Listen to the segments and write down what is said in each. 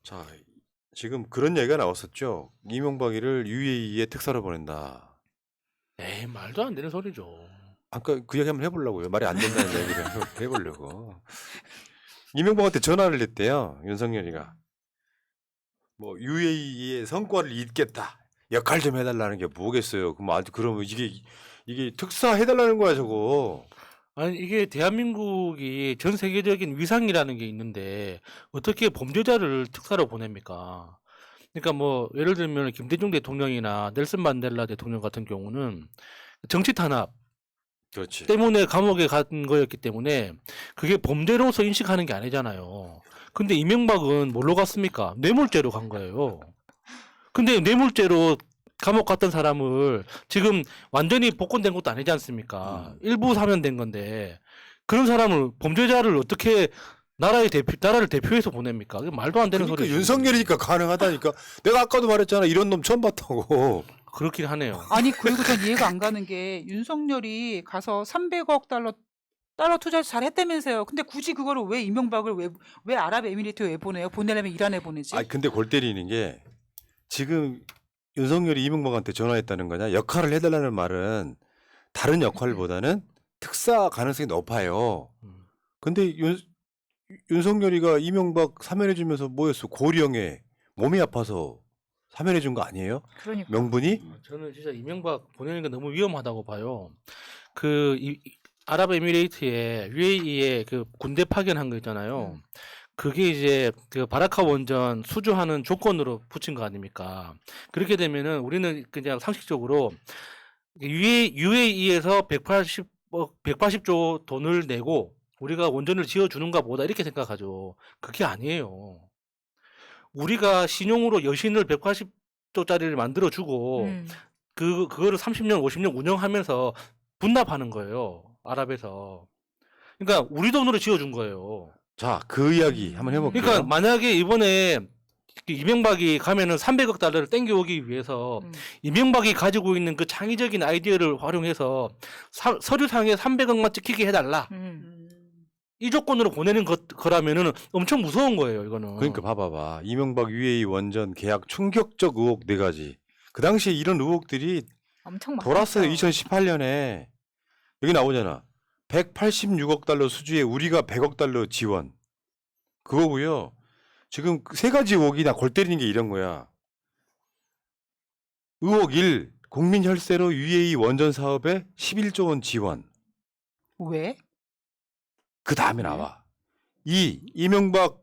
자, 지금 그런 얘기가 나왔었죠. 이명박이를 UAE에 특사로 보낸다. 에이, 말도 안 되는 소리죠. 아까 그 얘기 한번 해보려고요. 말이 안 된다는 얘기를 해보려고. 이명박한테 전화를 했대요. 윤석열이가. 뭐 UAE의 성과를 잇겠다. 역할 좀 해달라는 게 뭐겠어요. 그러면 이게 특사 해달라는 거야 저거. 아니, 이게 대한민국이 전 세계적인 위상이라는 게 있는데 어떻게 범죄자를 특사로 보냅니까? 그러니까 뭐 예를 들면 김대중 대통령이나 넬슨 만델라 대통령 같은 경우는 정치 탄압 그렇지. 때문에 감옥에 간 거였기 때문에 그게 범죄로서 인식하는 게 아니잖아요. 근데 이명박은 뭘로 갔습니까? 뇌물죄로 간 거예요. 근데 뇌물죄로 감옥 갔던 사람을 지금 완전히 복권된 것도 아니지 않습니까? 일부 사면된 건데 그런 사람을 범죄자를 어떻게 나라를 대표해서 보냅니까? 그게 말도 안 되는 그러니까 소리죠. 윤석열이니까 가능하다니까. 내가 아까도 말했잖아. 이런 놈 처음 봤다고. 그렇긴 하네요. 아니 그리고 전 이해가 안 가는 게 윤석열이 가서 300억 달러 투자해서 잘했다면서요. 근데 굳이 그거를 왜 이명박을 왜 아랍에미리트에 왜 보내요? 보내려면 이란에 보내지. 아 근데 골 때리는 게 지금 윤석열이 이명박한테 전화했다는 거냐? 역할을 해달라는 말은 다른 역할보다는 특사 가능성이 높아요. 근데 윤석열이가 이명박 사면해주면서 뭐였어? 고령에 몸이 아파서 사면해준 거 아니에요? 그러니까. 명분이? 저는 진짜 이명박 보내는 게 너무 위험하다고 봐요. 그 아랍에미레이트에 UAE에 그 군대 파견한 거 있잖아요. 그게 이제 그 바라카 원전 수주하는 조건으로 붙인 거 아닙니까? 그렇게 되면은 우리는 그냥 상식적으로 UAE에서 180조 돈을 내고 우리가 원전을 지어주는가 보다 이렇게 생각하죠. 그게 아니에요. 우리가 신용으로 여신을 180조짜리를 만들어주고 그거를 30년, 50년 운영하면서 분납하는 거예요. 아랍에서. 그러니까 우리 돈으로 지어준 거예요. 자, 그 이야기 한번 해볼게요. 그러니까 만약에 이번에 이명박이 가면은 300억 달러를 땡겨오기 위해서 이명박이 가지고 있는 그 창의적인 아이디어를 활용해서 서류상에 300억만 찍히게 해달라. 이 조건으로 보내는 거라면은 엄청 무서운 거예요, 이거는. 그러니까 봐봐봐. 이명박 UAE 원전 계약 충격적 의혹 4가지. 그 당시에 이런 의혹들이 엄청 돌았어요. 많았죠. 2018년에. 여기 나오잖아. 186억 달러 수주에 우리가 100억 달러 지원. 그거고요. 지금 3가지 의혹이나 골 때리는 게 이런 거야. 의혹 1. 국민 혈세로 UAE 원전 사업에 11조 원 지원. 왜? 그 다음에 나와. 2. 이명박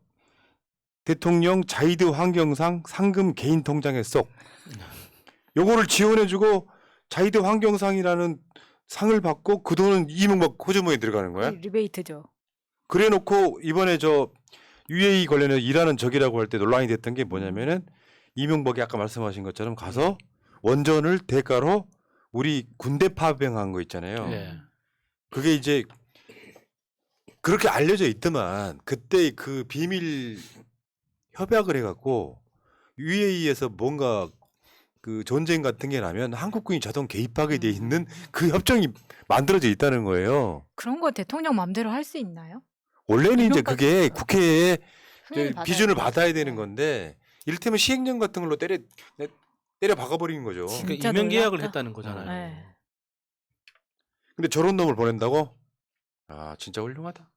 대통령 자이드 환경상 상금 개인 통장에 쏙. 요거를 지원해주고 자이드 환경상이라는 상을 받고 그 돈은 이명박 호주머니에 들어가는 거야. 리베이트죠. 그래 놓고 이번에 저 UAE 관련해서 일하는 적이라고 할 때 논란이 됐던 게 뭐냐면은 이명박이 아까 말씀하신 것처럼 가서 원전을 대가로 우리 군대 파병한 거 있잖아요. 네. 그게 이제 그렇게 알려져 있더만 그때 그 비밀 협약을 해갖고 UAE에서 뭔가 그 전쟁 같은 게 나면 한국군이 자동 개입하게 돼 있는 그 협정이 만들어져 있다는 거예요. 그런 거 대통령 마음대로 할 수 있나요? 원래는 이제 이명박- 그게 국회에 승인을 받아야 비준을 돼요. 받아야 되는 건데 이를테면 시행령 같은 걸로 때려 박아버리는 거죠. 진짜 그러니까 이명 계약을 놀랍다. 했다는 거잖아요. 네. 근데 저런 놈을 보낸다고? 아 진짜 훌륭하다.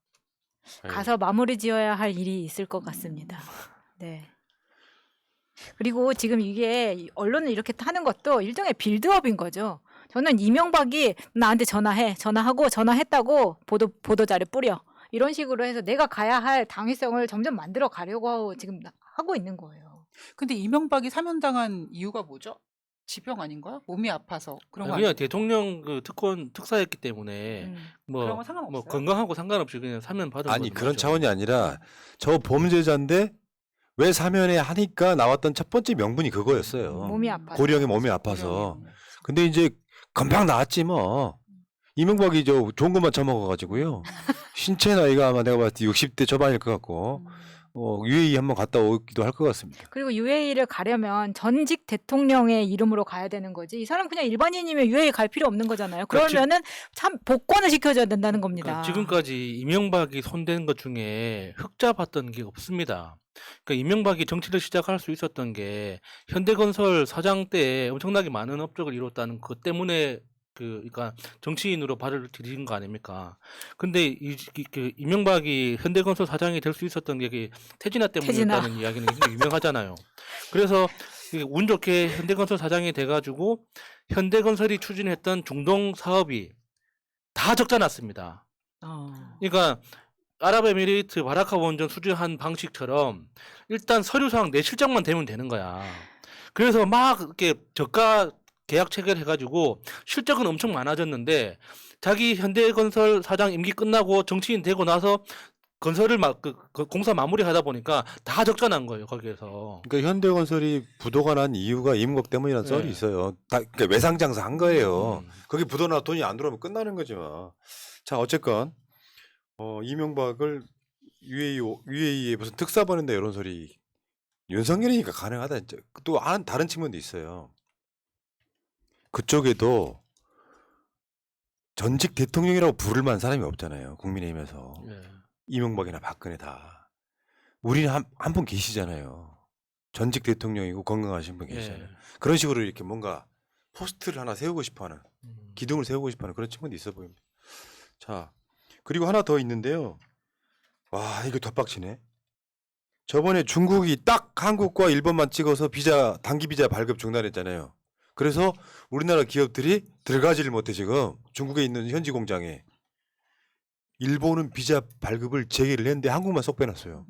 아유. 가서 마무리 지어야 할 일이 있을 것 같습니다. 네. 그리고 지금 이게 언론을 이렇게 하는 것도 일종의 빌드업인 거죠. 저는 이명박이 나한테 전화하고 전화했다고 보도 자료 뿌려. 이런 식으로 해서 내가 가야 할 당위성을 점점 만들어 가려고 지금 하고 있는 거예요. 근데 이명박이 사면당한 이유가 뭐죠? 지병 아닌가? 몸이 아파서 그런 거 그냥 아니에요? 대통령 그 특사였기 때문에 그런 건 상관없어요? 뭐 건강하고 상관없이 그냥 사면 받은 아니 거죠. 그런 차원이 아니라 저 범죄자인데 왜 사면에 하니까 나왔던 첫 번째 명분이 그거였어요. 몸이 아파서. 고령의 몸이 아파서. 근데 이제 금방 나왔지 뭐. 이명박이 저 좋은 것만 처먹어가지고요. 신체 나이가 아마 내가 봤을 때 60대 초반일 것 같고 UAE 한번 갔다 오기도 할 것 같습니다. 그리고 UAE를 가려면 전직 대통령의 이름으로 가야 되는 거지. 이 사람 그냥 일반인이면 UAE 갈 필요 없는 거잖아요. 그러면은 참 복권을 시켜줘야 된다는 겁니다. 그러니까 지금까지 이명박이 손댄 것 중에 흑자 봤던 게 없습니다. 그러니까 이명박이 정치를 시작할 수 있었던 게 현대건설 사장 때 엄청나게 많은 업적을 이뤘다는 것 때문에 그러니까 정치인으로 발을 들인 거 아닙니까? 근데 그 이명박이 현대건설 사장이 될 수 있었던 게 태진아 때문이었다는 이야기는 굉장히 유명하잖아요. 그래서 운 좋게 현대건설 사장이 돼가지고 현대건설이 추진했던 중동 사업이 다 적자 났습니다. 그러니까 아랍에미리트 바라카 원전 수주한 방식처럼 일단 서류상 내 실적만 되면 되는 거야. 그래서 막 이렇게 저가 계약 체결해가지고 실적은 엄청 많아졌는데 자기 현대건설 사장 임기 끝나고 정치인 되고 나서 건설을 공사 마무리하다 보니까 다 적자 난 거예요 거기에서. 그러니까 현대건설이 부도가 난 이유가 이명박 때문이라는 썰이 있어요. 다 그러니까 외상장사 한 거예요. 거기 부도 나 돈이 안 들어오면 끝나는 거지 뭐. 자 어쨌건 이명박을 UAE에 무슨 특사 보낸다 이런 소리 윤석열이니까 가능하다. 또 다른 측면도 있어요. 그쪽에도 전직 대통령이라고 부를 만한 사람이 없잖아요. 국민의힘에서. 이명박이나 박근혜 다. 우리는 한 분 계시잖아요. 전직 대통령이고 건강하신 분 계시잖아요. 그런 식으로 이렇게 뭔가 포스트를 하나 세우고 싶어하는 기둥을 세우고 싶어하는 그런 친구도 있어 보입니다. 자 그리고 하나 더 있는데요. 와 이거 덧박치네. 저번에 중국이 딱 한국과 일본만 찍어서 단기 비자 발급 중단했잖아요. 그래서 우리나라 기업들이 들어가지를 못해 지금 중국에 있는 현지 공장에. 일본은 비자 발급을 재개를 했는데 한국만 쏙 빼놨어요.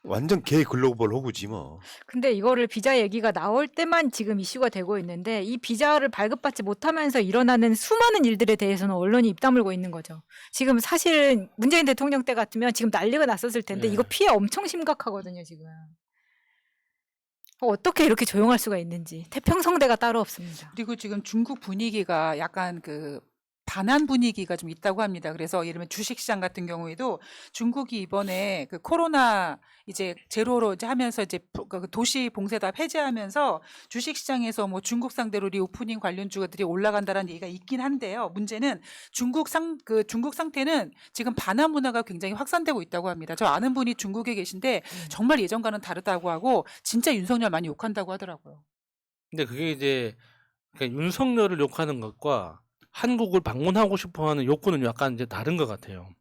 완전 개 글로벌 호구지 뭐. 근데 이거를 비자 얘기가 나올 때만 지금 이슈가 되고 있는데 이 비자를 발급받지 못하면서 일어나는 수많은 일들에 대해서는 언론이 입 다물고 있는 거죠. 지금 사실은 문재인 대통령 때 같으면 지금 난리가 났었을 텐데 이거 피해 엄청 심각하거든요 지금. 어떻게 이렇게 조용할 수가 있는지. 태평성대가 따로 없습니다. 그리고 지금 중국 분위기가 약간 반한 분위기가 좀 있다고 합니다. 그래서 예를 들면 주식시장 같은 경우에도 중국이 이번에 코로나 이제 제로로 이제 하면서 이제 도시 봉쇄 다 폐지하면서 주식시장에서 뭐 중국 상대로 리오프닝 관련 주가들이 올라간다라는 얘기가 있긴 한데요. 문제는 중국 상태는 지금 반한 문화가 굉장히 확산되고 있다고 합니다. 저 아는 분이 중국에 계신데 정말 예전과는 다르다고 하고 진짜 윤석열 많이 욕한다고 하더라고요. 근데 그게 이제 그러니까 윤석열을 욕하는 것과 한국을 방문하고 싶어하는 욕구는 약간 이제 다른 것 같아요.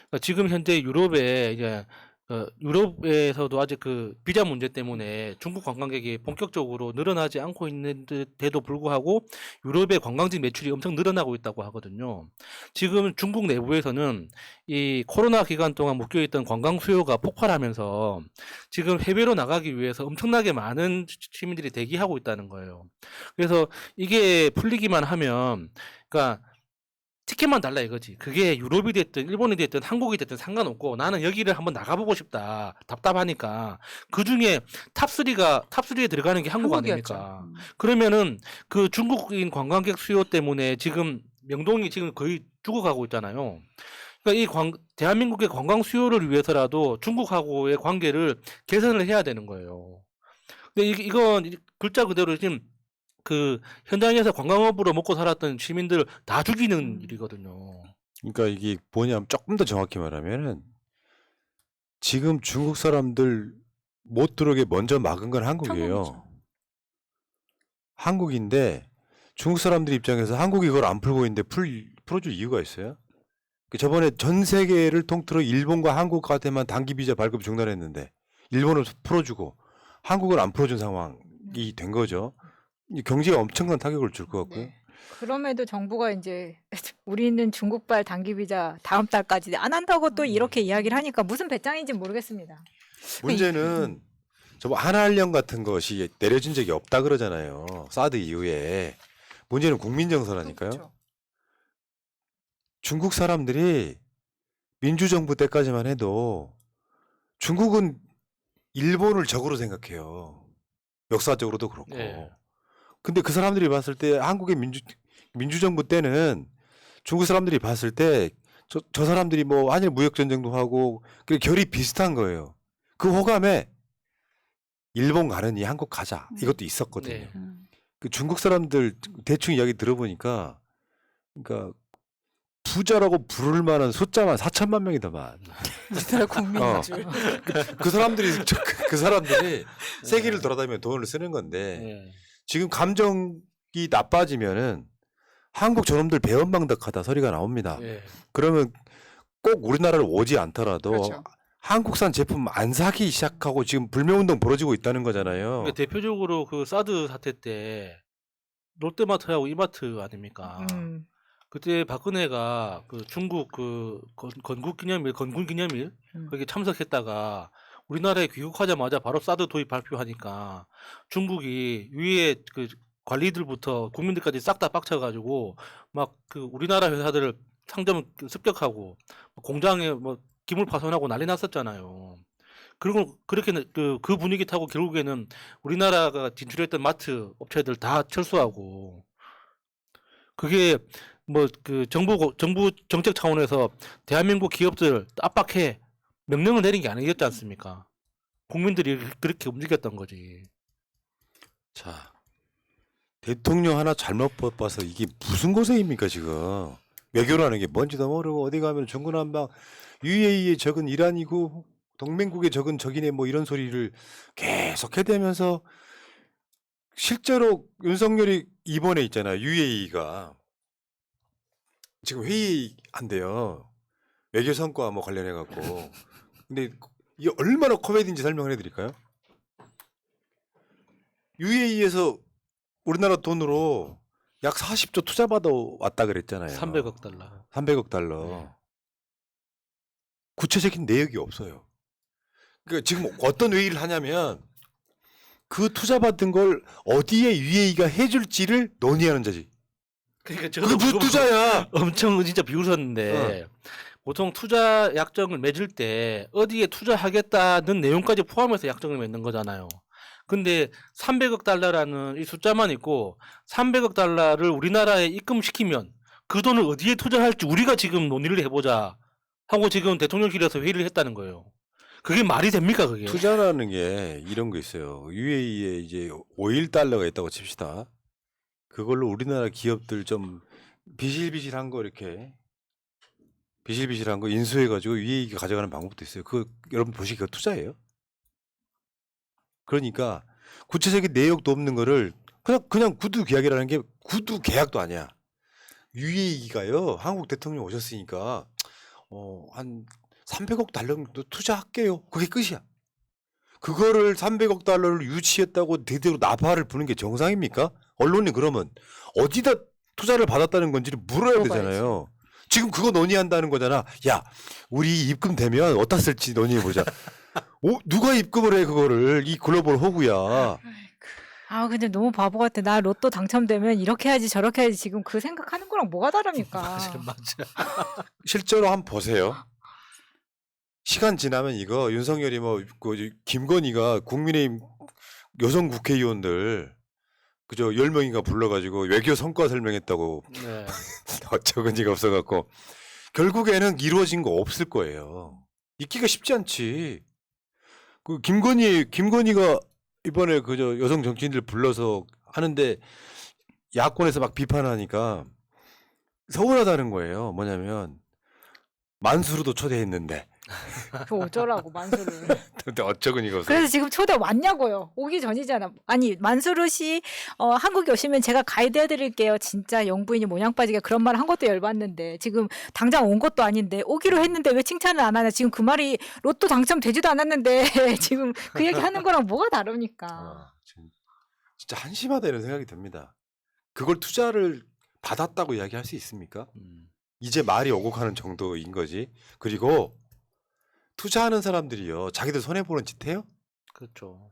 그러니까 지금 현재 유럽에 이제 유럽에서도 아직 비자 문제 때문에 중국 관광객이 본격적으로 늘어나지 않고 있는데도 불구하고 유럽의 관광지 매출이 엄청 늘어나고 있다고 하거든요. 지금 중국 내부에서는 이 코로나 기간 동안 묶여있던 관광 수요가 폭발하면서 지금 해외로 나가기 위해서 엄청나게 많은 시민들이 대기하고 있다는 거예요. 그래서 이게 풀리기만 하면 그러니까 티켓만 달라 이거지. 그게 유럽이 됐든 일본이 됐든 한국이 됐든 상관없고 나는 여기를 한번 나가보고 싶다. 답답하니까. 그중에 탑3에 들어가는 게 한국 한국이었죠. 아닙니까? 그러면은 그 중국인 관광객 수요 때문에 지금 명동이 지금 거의 죽어가고 있잖아요. 그러니까 대한민국의 관광 수요를 위해서라도 중국하고의 관계를 개선을 해야 되는 거예요. 근데 이건 글자 그대로 지금 현장에서 관광업으로 먹고 살았던 시민들 다 죽이는 일이거든요. 그러니까 이게 뭐냐면 조금 더 정확히 말하면은 지금 중국 사람들 못 들어오게 먼저 막은 건 한국이에요. 한국이죠. 한국인데 중국 사람들 입장에서 한국이 이걸 안 풀고 있는데 풀어줄 이유가 있어요? 저번에 전 세계를 통틀어 일본과 한국한테만 단기 비자 발급 중단했는데 일본을 풀어주고 한국을 안 풀어준 상황이 된 거죠. 경제에 엄청난 타격을 줄 것 같고요. 네. 그럼에도 정부가 이제 우리는 중국발 단기 비자 다음 달까지 안 한다고 또 이렇게 이야기를 하니까 무슨 배짱인지 모르겠습니다. 문제는 저 한한령 같은 것이 내려진 적이 없다 그러잖아요. 사드 이후에. 문제는 국민 정서라니까요. 그렇죠. 중국 사람들이 민주정부 때까지만 해도 중국은 일본을 적으로 생각해요. 역사적으로도 그렇고. 네. 근데 그 사람들이 봤을 때 한국의 민주정부 때는 중국 사람들이 봤을 때 저 사람들이 뭐 한일 무역전쟁도 하고 그 결이 비슷한 거예요. 그 호감에 일본 가느니 한국 가자 이것도 있었거든요. 네. 그 중국 사람들 대충 이야기 들어보니까 그러니까 부자라고 부를 만한 숫자만 4천만 명이더만. 우리나라 국민인 어. 줄. 그 사람들이 세계를 돌아다니며 돈을 쓰는 건데 네. 지금 감정이 나빠지면은 한국 저놈들 배은망덕하다 소리가 나옵니다. 네. 그러면 꼭 우리나라를 오지 않더라도 그렇죠. 한국산 제품 안 사기 시작하고 지금 불매운동 벌어지고 있다는 거잖아요. 그러니까 대표적으로 그 사드 사태 때 롯데마트하고 이마트 아닙니까? 그때 박근혜가 그 중국 그 건군 기념일 거기 참석했다가 우리나라에 귀국하자마자 바로 사드 도입 발표하니까 중국이 위에 그 관리들부터 국민들까지 싹 다 빡쳐가지고 막 그 우리나라 회사들을 상점 습격하고 공장에 뭐 기물 파손하고 난리 났었잖아요. 그리고 그렇게 그 분위기 타고 결국에는 우리나라가 진출했던 마트 업체들 다 철수하고 그게 뭐 그 정부 정책 차원에서 대한민국 기업들 압박해 명령을 내린 게 아니었지 않습니까? 국민들이 그렇게 움직였던 거지. 자, 대통령 하나 잘못 뽑아서 이게 무슨 고생입니까 지금? 외교라는 게 뭔지도 모르고 어디 가면 중구난방 UAE에 적은 이란이고 동맹국에 적은 적이네 뭐 이런 소리를 계속 해대면서 실제로 윤석열이 이번에 있잖아 UAE가 지금 회의한대요. 외교 성과 뭐 관련해 갖고. 근데 이게 얼마나 코미디인지 설명을 해드릴까요? UAE에서 우리나라 돈으로 약 40조 투자 받아 왔다 그랬잖아요. 300억 달러. 300억 달러. 네. 구체적인 내역이 없어요. 그러니까 지금 어떤 회의를 하냐면 그 투자 받은 걸 어디에 UAE가 해줄지를 논의하는 자지. 그러니까 그게 저도 무슨 그거 투자야? 엄청 진짜 비웃었는데 보통 투자 약정을 맺을 때 어디에 투자하겠다는 내용까지 포함해서 약정을 맺는 거잖아요. 근데 300억 달러라는 이 숫자만 있고 300억 달러를 우리나라에 입금시키면 그 돈을 어디에 투자할지 우리가 지금 논의를 해보자 하고 지금 대통령실에서 회의를 했다는 거예요. 그게 말이 됩니까 그게? 투자라는 게 이런 거 있어요. UAE에 이제 5일 달러가 있다고 칩시다. 그걸로 우리나라 기업들 좀 비실비실한 거 이렇게 비실비실한 거 인수해가지고 UAE가 가져가는 방법도 있어요. 그 여러분 보시기 그거 투자예요. 그러니까 구체적인 내역도 없는 거를 그냥 구두 계약이라는 게 구두 계약도 아니야. UAE가요 한국 대통령 오셨으니까 한 300억 달러 정도 투자할게요. 그게 끝이야. 그거를 300억 달러를 유치했다고 대대로 나팔을 부는 게 정상입니까? 언론이 그러면 어디다 투자를 받았다는 건지를 물어야 물어봐야지. 되잖아요. 지금 그거 논의한다는 거잖아. 야, 우리 입금되면 어디다 쓸지 논의해보자. 누가 입금을 해 그거를. 이 글로벌 호구야. 아 근데 너무 바보 같아. 나 로또 당첨되면 이렇게 해야지 저렇게 해야지 지금 그 생각하는 거랑 뭐가 다릅니까? 맞아. 실제로 한번 보세요. 시간 지나면 이거 윤석열이 그 김건희가 국민의힘 여성 국회의원들 그저 10명인가 불러가지고 외교 성과 설명했다고 네. 어처구니가 없어갖고 결국에는 이루어진 거 없을 거예요. 있기가 쉽지 않지. 그 김건희가 이번에 그저 여성 정치인들 불러서 하는데 야권에서 막 비판하니까 서운하다는 거예요. 뭐냐면 만수르도 초대했는데 그 어쩌라고 만수르. 근데 어쩌구니가 없어. 그래서 지금 초대 왔냐고요. 오기 전이잖아. 아니 만수르 씨 한국에 오시면 제가 가이드 해드릴게요. 진짜 영부인이 모양 빠지게 그런 말 한 것도 열받는데 지금 당장 온 것도 아닌데 오기로 했는데 왜 칭찬을 안 하냐. 지금 그 말이 로또 당첨되지도 않았는데 지금 그 얘기 하는 거랑 뭐가 다릅니까? 진짜 한심하다 이런 생각이 듭니다. 그걸 투자를 받았다고 이야기할 수 있습니까? 이제 말이 오곡하는 정도인 거지. 그리고 투자하는 사람들이요. 자기들 손해보는 짓 해요? 그렇죠.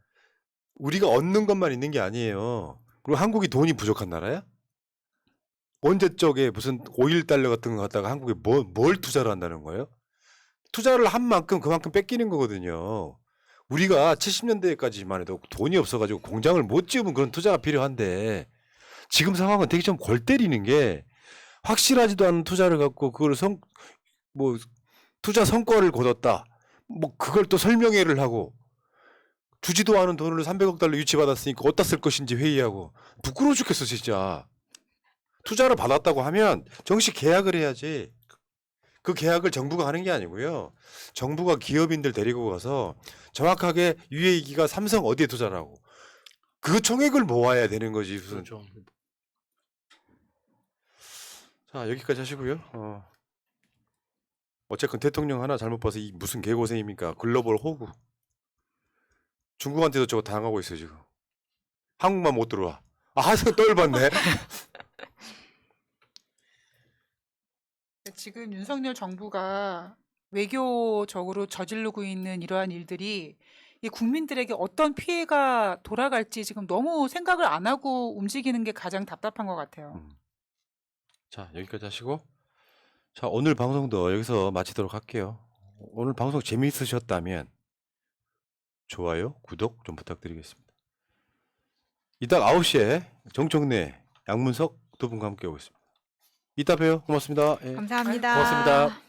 우리가 얻는 것만 있는 게 아니에요. 그리고 한국이 돈이 부족한 나라야? 언제 쪽에 무슨 5일 달러 같은 거 갖다가 한국에 뭘 투자를 한다는 거예요? 투자를 한 만큼 그만큼 뺏기는 거거든요. 우리가 70년대까지만 해도 돈이 없어가지고 공장을 못 지으면 그런 투자가 필요한데 지금 상황은 되게 좀 골 때리는 게 확실하지도 않은 투자를 갖고 그걸 투자 성과를 거뒀다. 그걸 또 설명회를 하고 주지도 않은 돈을 300억 달러 유치받았으니까 어디다 쓸 것인지 회의하고 부끄러워 죽겠어 진짜. 투자를 받았다고 하면 정식 계약을 해야지. 그 계약을 정부가 하는 게 아니고요. 정부가 기업인들 데리고 가서 정확하게 UA기가 삼성 어디에 투자라고 그 총액을 모아야 되는 거지. 무슨. 그렇죠. 자, 여기까지 하시고요. 어쨌건 대통령 하나 잘못 봐서 이 무슨 개고생입니까? 글로벌 호구. 중국한테도 저거 당하고 있어요 지금. 한국만 못 들어와. 하여튼 떨봤네. 지금 윤석열 정부가 외교적으로 저지르고 있는 이러한 일들이 이 국민들에게 어떤 피해가 돌아갈지 지금 너무 생각을 안 하고 움직이는 게 가장 답답한 것 같아요. 자, 여기까지 하시고. 자, 오늘 방송도 여기서 마치도록 할게요. 오늘 방송 재미있으셨다면 좋아요, 구독 좀 부탁드리겠습니다. 이따 9시에 정청래, 양문석 두 분과 함께 오겠습니다. 이따 봬요. 고맙습니다. 예. 감사합니다. 고맙습니다.